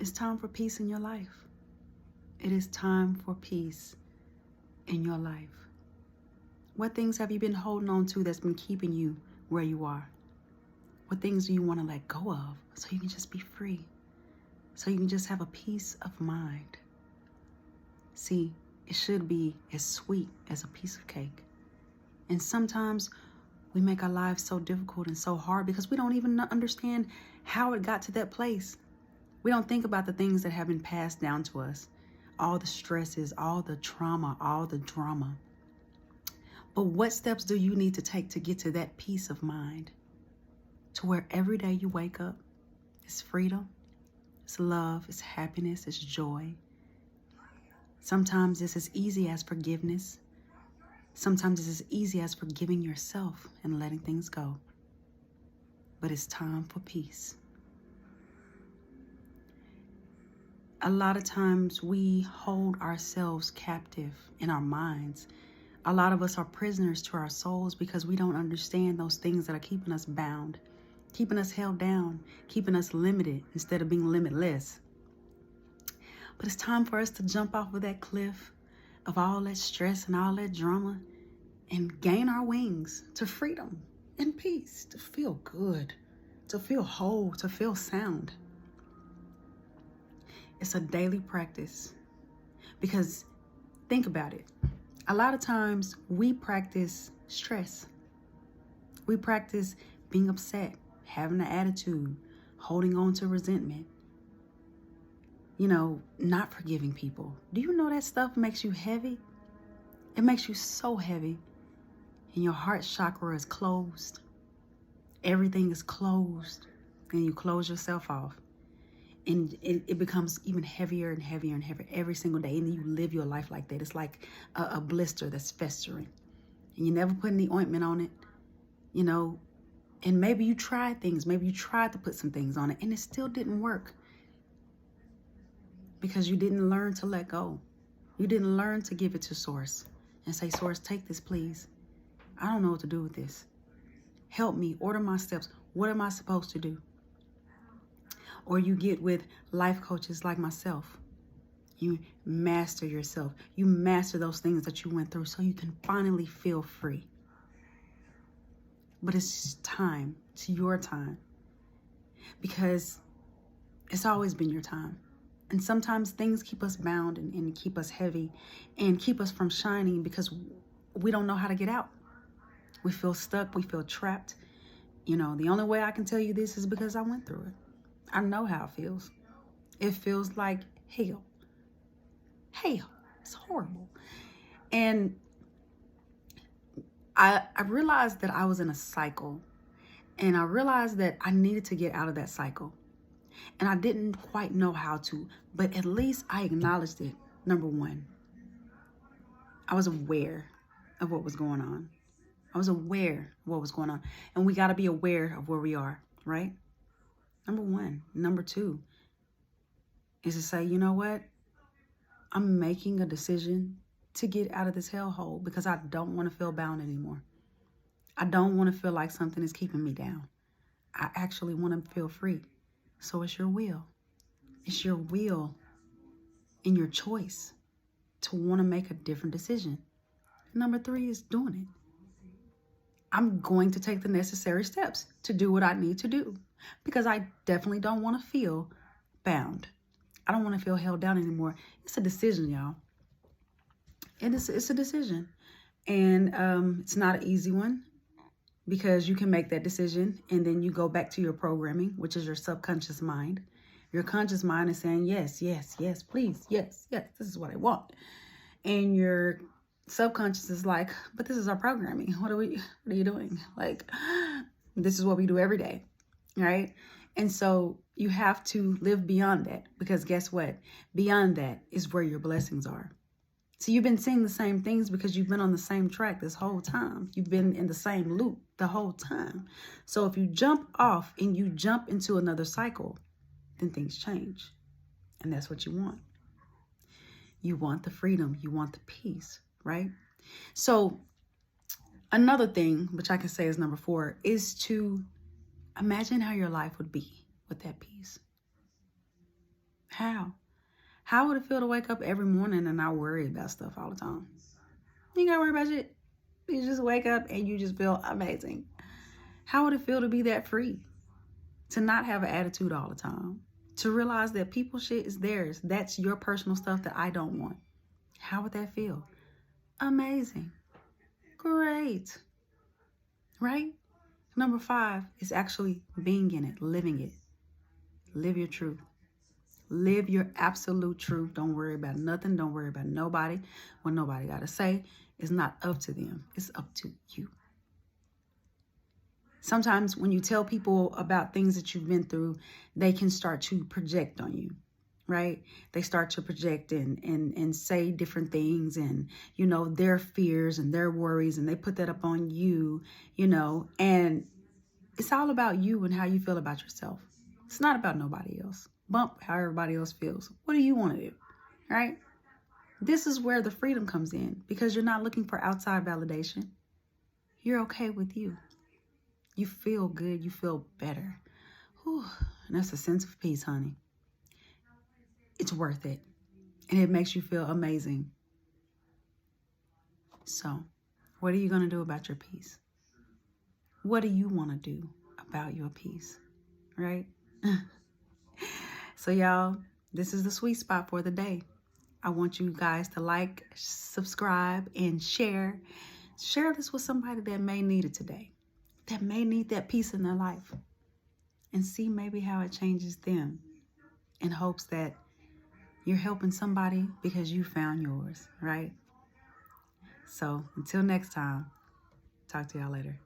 It's time for peace in your life. It is time for peace in your life. What things have you been holding on to that's been keeping you where you are? What things do you want to let go of so you can just be free? So you can just have a peace of mind? See, it should be as sweet as a piece of cake. And sometimes we make our lives so difficult and so hard because we don't even understand how it got to that place. We don't think about the things that have been passed down to us, all the stresses, all the trauma, all the drama. But what steps do you need to take to get to that peace of mind? To where every day you wake up, it's freedom, it's love, it's happiness, it's joy. Sometimes it's as easy as forgiveness. Sometimes it's as easy as forgiving yourself and letting things go. But it's time for peace. A lot of times we hold ourselves captive in our minds. A lot of us are prisoners to our souls because we don't understand those things that are keeping us bound, keeping us held down, keeping us limited instead of being limitless. But it's time for us to jump off of that cliff of all that stress and all that drama and gain our wings to freedom and peace, to feel good, to feel whole, to feel sound. It's a daily practice because think about it. A lot of times we practice stress. We practice being upset, having an attitude, holding on to resentment, not forgiving people. Do you know that stuff makes you heavy? It makes you so heavy. And your heart chakra is closed. Everything is closed. And you close yourself off. And it becomes even heavier and heavier and heavier every single day. And then you live your life like that. It's like a blister that's festering. And you never put any ointment on it, And maybe you tried things. Maybe you tried to put some things on it. And it still didn't work. Because you didn't learn to let go. You didn't learn to give it to Source. And say, Source, take this, please. I don't know what to do with this. Help me. Order my steps. What am I supposed to do? Or you get with life coaches like myself. You master yourself. You master those things that you went through so you can finally feel free. But it's time. It's your time. Because it's always been your time. And sometimes things keep us bound and keep us heavy and keep us from shining because we don't know how to get out. We feel stuck. We feel trapped. The only way I can tell you this is because I went through it. I know how it feels. It feels like hell. Hell. It's horrible. And I realized that I was in a cycle. And I realized that I needed to get out of that cycle. And I didn't quite know how to. But at least I acknowledged it. Number one. I was aware of what was going on. I was aware of what was going on. And we got to be aware of where we are, right? Number one. Number two is to say, you know what? I'm making a decision to get out of this hellhole because I don't want to feel bound anymore. I don't want to feel like something is keeping me down. I actually want to feel free. So it's your will. It's your will and your choice to want to make a different decision. Number three is doing it. I'm going to take the necessary steps to do what I need to do because I definitely don't want to feel bound. I don't want to feel held down anymore. It's a decision, y'all. It's a decision. And it's not an easy one because you can make that decision and then you go back to your programming, which is your subconscious mind. Your conscious mind is saying, yes, yes, yes, please, yes, yes, this is what I want. And your subconscious is like, but this is our programming. What are you doing? Like, this is what we do every day, right? And so you have to live beyond that because guess what? Beyond that is where your blessings are. So you've been seeing the same things because you've been on the same track this whole time. You've been in the same loop the whole time. So if you jump off and you jump into another cycle, then things change. And that's what you want. You want the freedom. You want the peace, right? So another thing, which I can say is number 4, is to imagine how your life would be with that peace. How? How would it feel to wake up every morning and not worry about stuff all the time? You ain't gotta worry about shit. You just wake up and you just feel amazing. How would it feel to be that free? To not have an attitude all the time? To realize that people shit is theirs. That's your personal stuff that I don't want. How would that feel? Amazing. Great. Right? Number 5 is actually being in it, living it. Live your truth. Live your absolute truth. Don't worry about nothing. Don't worry about nobody. What nobody got to say is not up to them. It's up to you. Sometimes when you tell people about things that you've been through, they can start to project on you, right? They start to project and say different things and, you know, their fears and their worries, and they put that up on you, you know, and it's all about you and how you feel about yourself. It's not about nobody else. Bump how everybody else feels. What do you want to do, right? This is where the freedom comes in, because you're not looking for outside validation. You're okay with you. You feel good. You feel better. Whew, and that's a sense of peace, honey. It's worth it. And it makes you feel amazing. So, what are you going to do about your peace? What do you want to do about your peace? Right? So, y'all, this is the sweet spot for the day. I want you guys to like, subscribe, and share. Share this with somebody that may need it today, that may need that peace in their life, and see maybe how it changes them, in hopes that you're helping somebody because you found yours, right? So until next time, talk to y'all later.